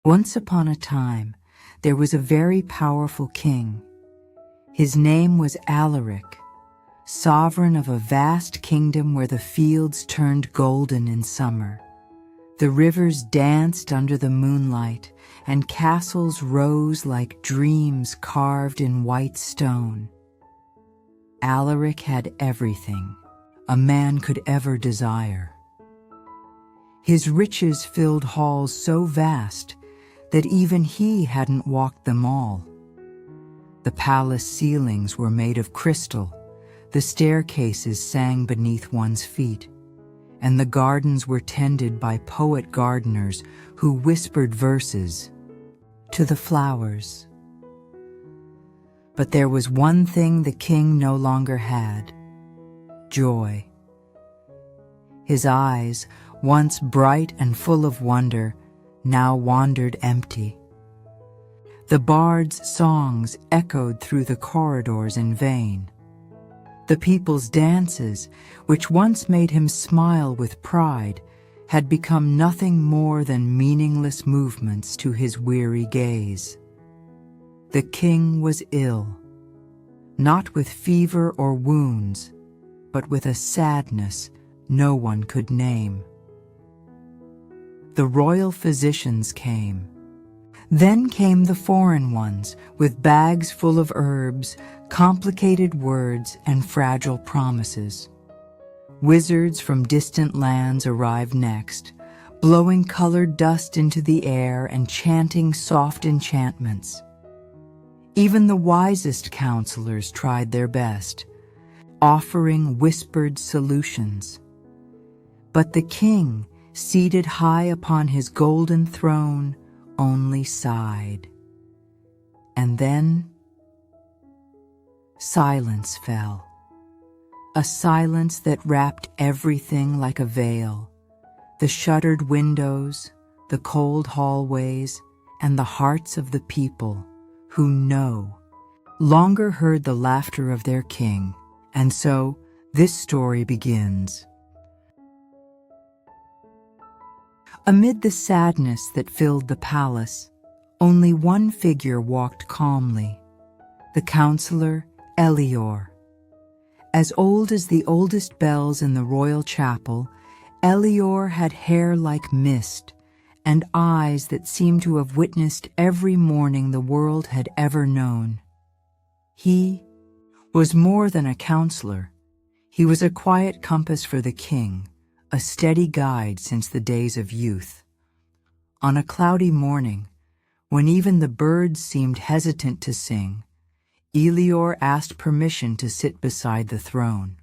Once upon a time, there was a very powerful king. His name was Elior, sovereign of a vast kingdom where the fields turned golden in summer. The rivers danced under the moonlight, and castles rose like dreams carved in white stone. Elior had everything a man could ever desire. His riches filled halls so vast that even he hadn't walked them all. The palace ceilings were made of crystal, the staircases sang beneath one's feet, and the gardens were tended by poet gardeners who whispered verses to the flowers. But there was one thing the king no longer had: joy. His eyes, once bright and full of wonder, now wandered empty. The bards' songs echoed through the corridors in vain. The people's dances, which once made him smile with pride, had become nothing more than meaningless movements to his weary gaze. The king was ill, not with fever or wounds, but with a sadness no one could name. The royal physicians came. Then came the foreign ones, with bags full of herbs, complicated words, and fragile promises. Wizards from distant lands arrived next, blowing colored dust into the air and chanting soft enchantments. Even the wisest counselors tried their best, offering whispered solutions. But the king, seated high upon his golden throne, only sighed. And then silence fell, a silence that wrapped everything like a veil: the shuttered windows, the cold hallways, and the hearts of the people who no longer heard the laughter of their king. And so this story begins. Amid the sadness that filled the palace, only one figure walked calmly: the counselor Elior. As old as the oldest bells in the royal chapel, Elior had hair like mist and eyes that seemed to have witnessed every morning the world had ever known. He was more than a counselor. He was a quiet compass for the king, a steady guide since the days of youth. On a cloudy morning, when even the birds seemed hesitant to sing, Elior asked permission to sit beside the throne.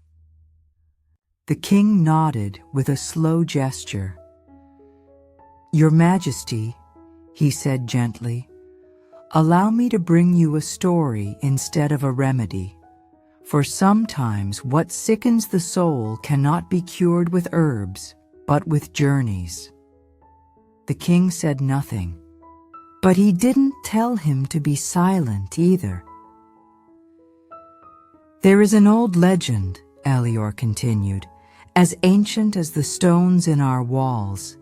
The king nodded with a slow gesture. "Your Majesty," he said gently, "allow me to bring you a story instead of a remedy. For sometimes what sickens the soul cannot be cured with herbs, but with journeys." The king said nothing, but he didn't tell him to be silent either. "There is an old legend," Elior continued, "as ancient as the stones in our walls.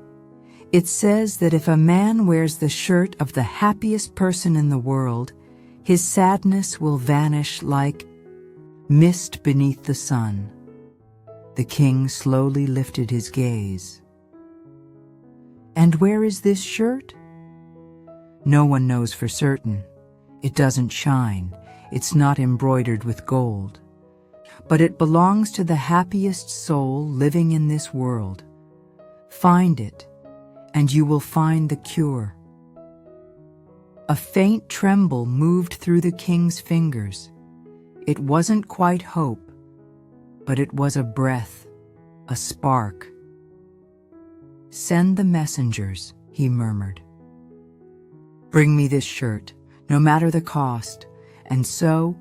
It says that if a man wears the shirt of the happiest person in the world, his sadness will vanish like mist beneath the sun." The king slowly lifted his gaze. "And where is this shirt?" "No one knows for certain. It doesn't shine. It's not embroidered with gold. But it belongs to the happiest soul living in this world. Find it, and you will find the cure." A faint tremble moved through the king's fingers. It wasn't quite hope, but it was a breath, a spark. "Send the messengers," he murmured. "Bring me this shirt, no matter the cost." And so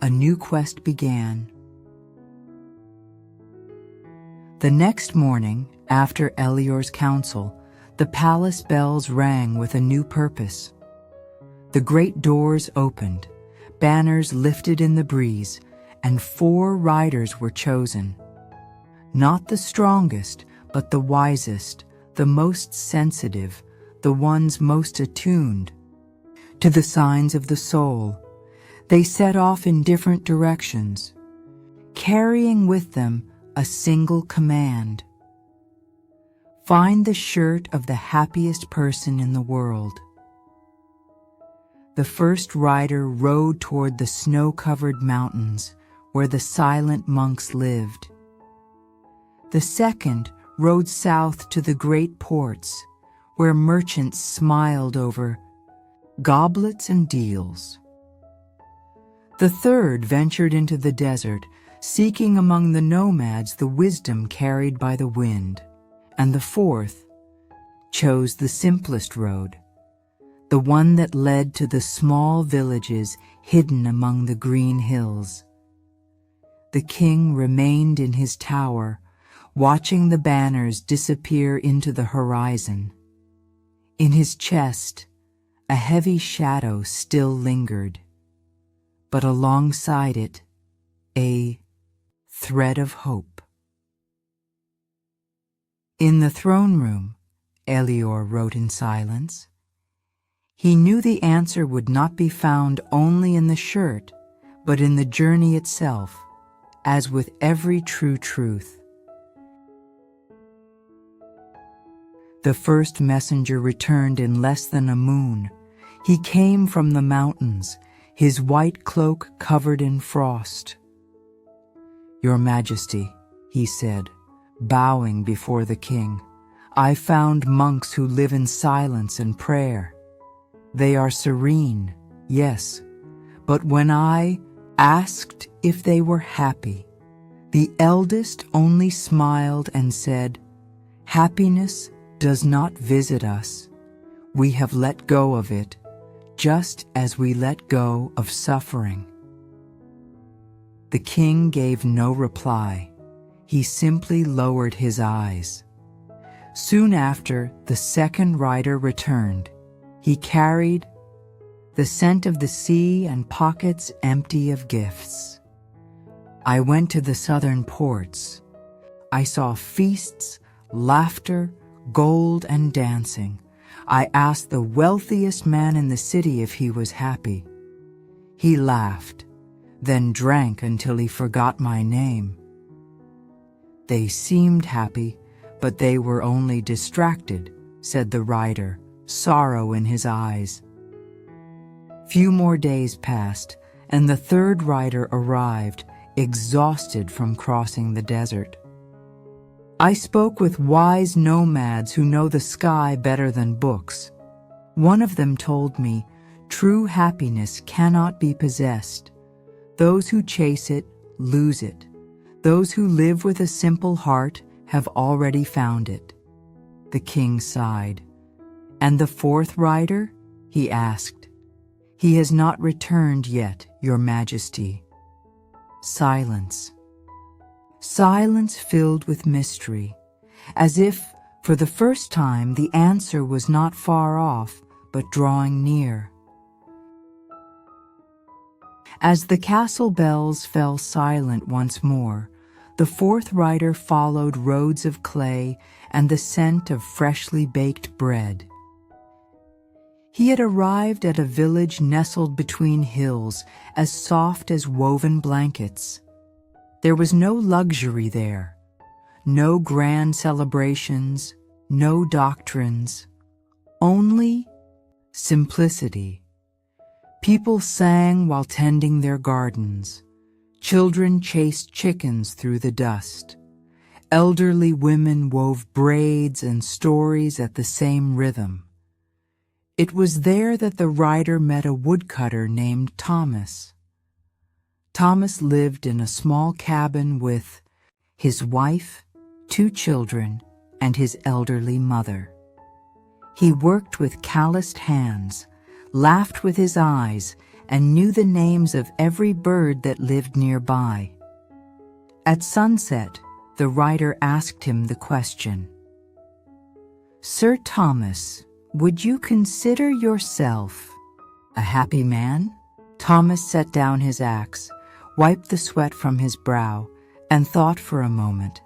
a new quest began. The next morning, after Elior's counsel, the palace bells rang with a new purpose. The great doors opened, banners lifted in the breeze, and 4 riders were chosen. Not the strongest, but the wisest, the most sensitive, the ones most attuned to the signs of the soul. They set off in different directions, carrying with them a single command: find the shirt of the happiest person in the world. The first rider rode toward the snow-covered mountains where the silent monks lived. The second rode south to the great ports where merchants smiled over goblets and deals. The third ventured into the desert, seeking among the nomads the wisdom carried by the wind. And the fourth chose the simplest road, the one that led to the small villages hidden among the green hills. The king remained in his tower, watching the banners disappear into the horizon. In his chest, a heavy shadow still lingered, but alongside it, a thread of hope. In the throne room, Elior wrote in silence. He knew the answer would not be found only in the shirt, but in the journey itself, as with every true truth. The first messenger returned in less than a moon. He came from the mountains, his white cloak covered in frost. "Your Majesty," he said, bowing before the king, "I found monks who live in silence and prayer. They are serene, yes, but when I asked if they were happy, the eldest only smiled and said, 'Happiness does not visit us. We have let go of it, just as we let go of suffering.'" The king gave no reply. He simply lowered his eyes. Soon after, the second rider returned. He carried the scent of the sea and pockets empty of gifts. "I went to the southern ports. I saw feasts, laughter, gold, and dancing. I asked the wealthiest man in the city if he was happy. He laughed, then drank until he forgot my name. They seemed happy, but they were only distracted," said the rider, sorrow in his eyes. Few more days passed, and the third rider arrived, exhausted from crossing the desert. "I spoke with wise nomads who know the sky better than books. One of them told me, 'True happiness cannot be possessed. Those who chase it lose it. Those who live with a simple heart have already found it.'" The king sighed. "And the fourth rider?" he asked. "He has not returned yet, Your Majesty." Silence. Silence filled with mystery, as if, for the first time, the answer was not far off, but drawing near. As the castle bells fell silent once more, the fourth rider followed roads of clay and the scent of freshly baked bread. He had arrived at a village nestled between hills, as soft as woven blankets. There was no luxury there, no grand celebrations, no doctrines, only simplicity. People sang while tending their gardens. Children chased chickens through the dust. Elderly women wove braids and stories at the same rhythm. It was there that the rider met a woodcutter named Thomas. Thomas lived in a small cabin with his wife, 2 children, and his elderly mother. He worked with calloused hands, laughed with his eyes, and knew the names of every bird that lived nearby. At sunset, the rider asked him the question, "Sir Thomas, would you consider yourself a happy man?" Thomas set down his axe, wiped the sweat from his brow, and thought for a moment.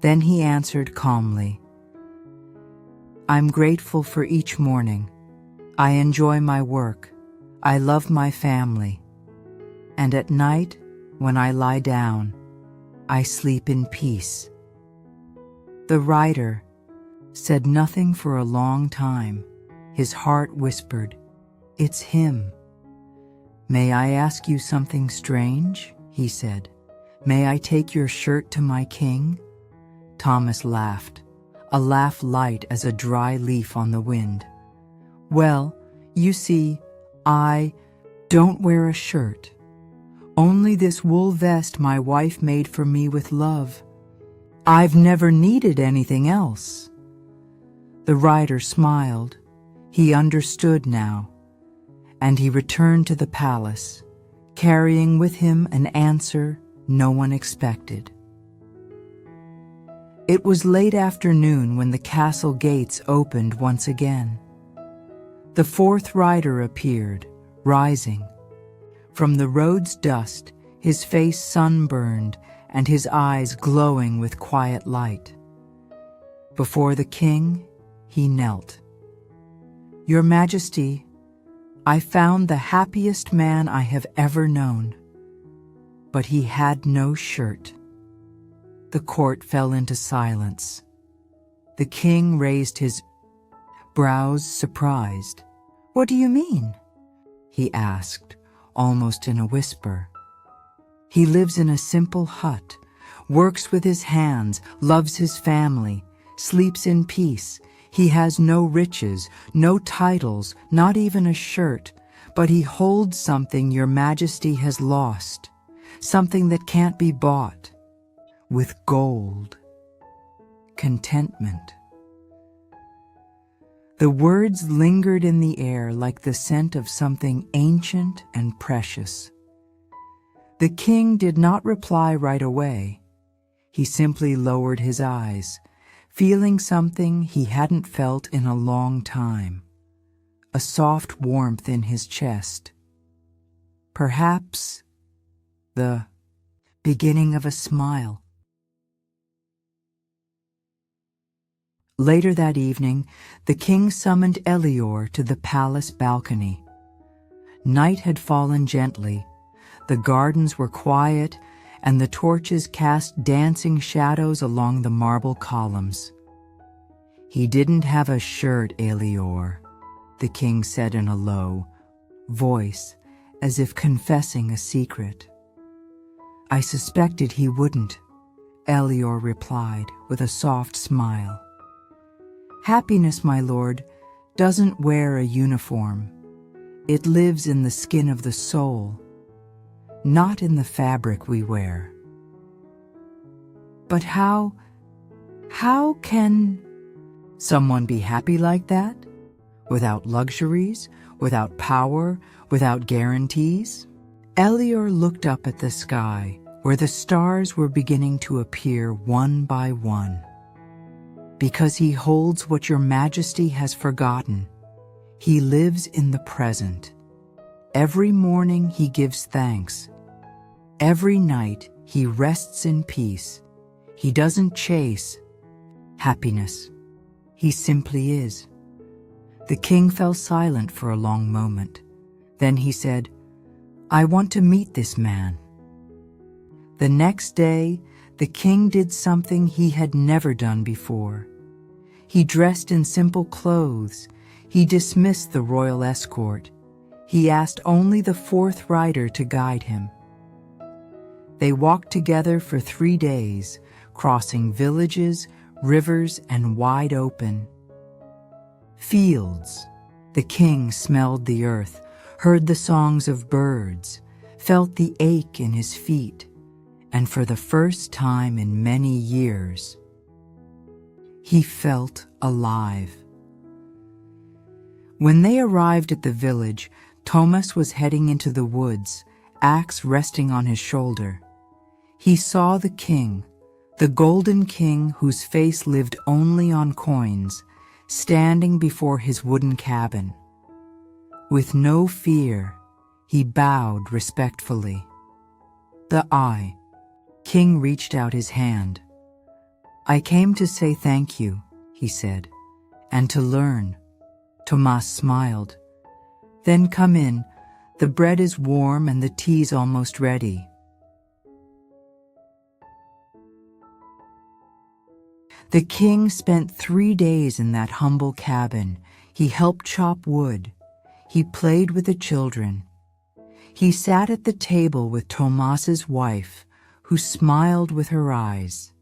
Then he answered calmly, I'm grateful for each morning. I enjoy my work. I love my family. And at night, when I lie down, I sleep in peace." The rider said nothing for a long time. His heart whispered, "It's him." "May I ask you something strange?" he said. "May I take your shirt to my king?" Thomas laughed, a laugh light as a dry leaf on the wind. "Well, you see, I don't wear a shirt. Only this wool vest my wife made for me with love. I've never needed anything else." The rider smiled. He understood now, and he returned to the palace, carrying with him an answer no one expected. It was late afternoon when the castle gates opened once again. The fourth rider appeared, rising. From the road's dust, his face sunburned and his eyes glowing with quiet light. Before the king, he knelt. "Your Majesty, I found the happiest man I have ever known, but he had no shirt." The court fell into silence. The king raised his brows, surprised. "What do you mean?" he asked, almost in a whisper. "He lives in a simple hut, works with his hands, loves his family, sleeps in peace. He has no riches, no titles, not even a shirt, but he holds something your Majesty has lost, something that can't be bought. With gold. Contentment." The words lingered in the air like the scent of something ancient and precious. The king did not reply right away. He simply lowered his eyes, feeling something he hadn't felt in a long time, a soft warmth in his chest. Perhaps the beginning of a smile. Later that evening, the king summoned Elior to the palace balcony. Night had fallen gently, the gardens were quiet, and the torches cast dancing shadows along the marble columns. "He didn't have a shirt, Elior," the king said in a low voice, as if confessing a secret. "I suspected he wouldn't," Elior replied with a soft smile. "Happiness, my lord, doesn't wear a uniform. It lives in the skin of the soul, not in the fabric we wear." "But how can someone be happy like that? Without luxuries, without power, without guarantees?" Elior looked up at the sky, where the stars were beginning to appear one by one. "Because he holds what your Majesty has forgotten. He lives in the present. Every morning he gives thanks. Every night he rests in peace. He doesn't chase happiness. He simply is." The king fell silent for a long moment. Then he said, "I want to meet this man." The next day, the king did something he had never done before. He dressed in simple clothes. He dismissed the royal escort. He asked only the fourth rider to guide him. They walked together for 3 days, crossing villages, rivers, and wide open fields. The king smelled the earth, heard the songs of birds, felt the ache in his feet, and for the first time in many years, he felt alive. When they arrived at the village, Thomas was heading into the woods, axe resting on his shoulder. He saw the king, the golden king whose face lived only on coins, standing before his wooden cabin. With no fear, he bowed respectfully. King reached out his hand. "I came to say thank you," he said, and to learn." Tomas smiled. "Then come in. The bread is warm and the tea's almost ready." The king spent 3 days in that humble cabin. He helped chop wood. He played with the children. He sat at the table with Tomas's wife, who smiled with her eyes.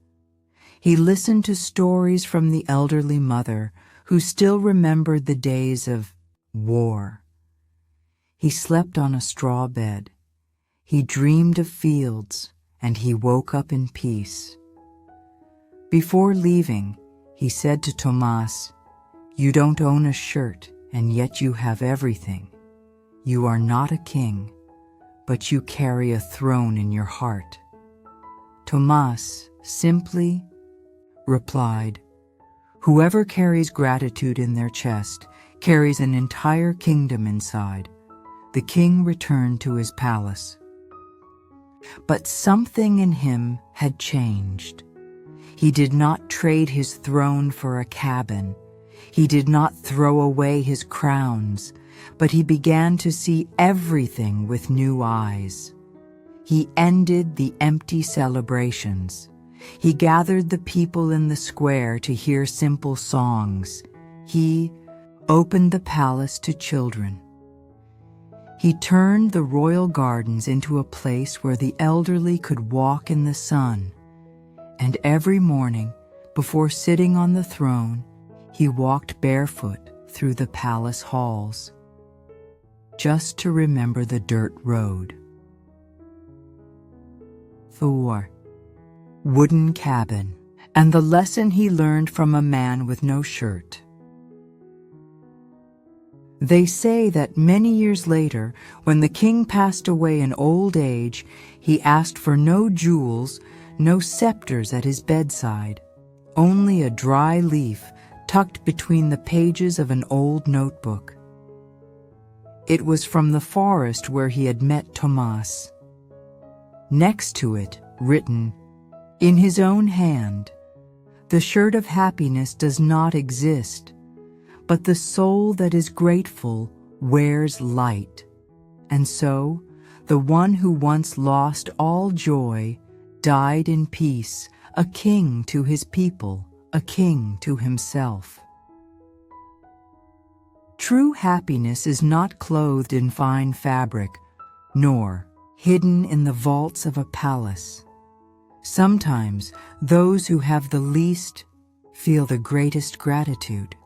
He listened to stories from the elderly mother, who still remembered the days of war. He slept on a straw bed. He dreamed of fields, and he woke up in peace. Before leaving, he said to Tomas, "You don't own a shirt, and yet you have everything. You are not a king, but you carry a throne in your heart." Tomas simply replied, "Whoever carries gratitude in their chest carries an entire kingdom inside." The king returned to his palace. But something in him had changed. He did not trade his throne for a cabin. He did not throw away his crowns, but he began to see everything with new eyes. He ended the empty celebrations. He gathered the people in the square to hear simple songs. He opened the palace to children. He turned the royal gardens into a place where the elderly could walk in the sun. And every morning, before sitting on the throne, he walked barefoot through the palace halls, just to remember the dirt road. Thor, wooden cabin, and the lesson he learned from a man with no shirt. They say that many years later, when the king passed away in old age, he asked for no jewels, no scepters at his bedside, only a dry leaf tucked between the pages of an old notebook. It was from the forest where he had met Tomas. Next to it, written, in his own hand, "The shirt of happiness does not exist, but the soul that is grateful wears light." And so, the one who once lost all joy died in peace, a king to his people, a king to himself. True happiness is not clothed in fine fabric, nor hidden in the vaults of a palace. Sometimes those who have the least feel the greatest gratitude.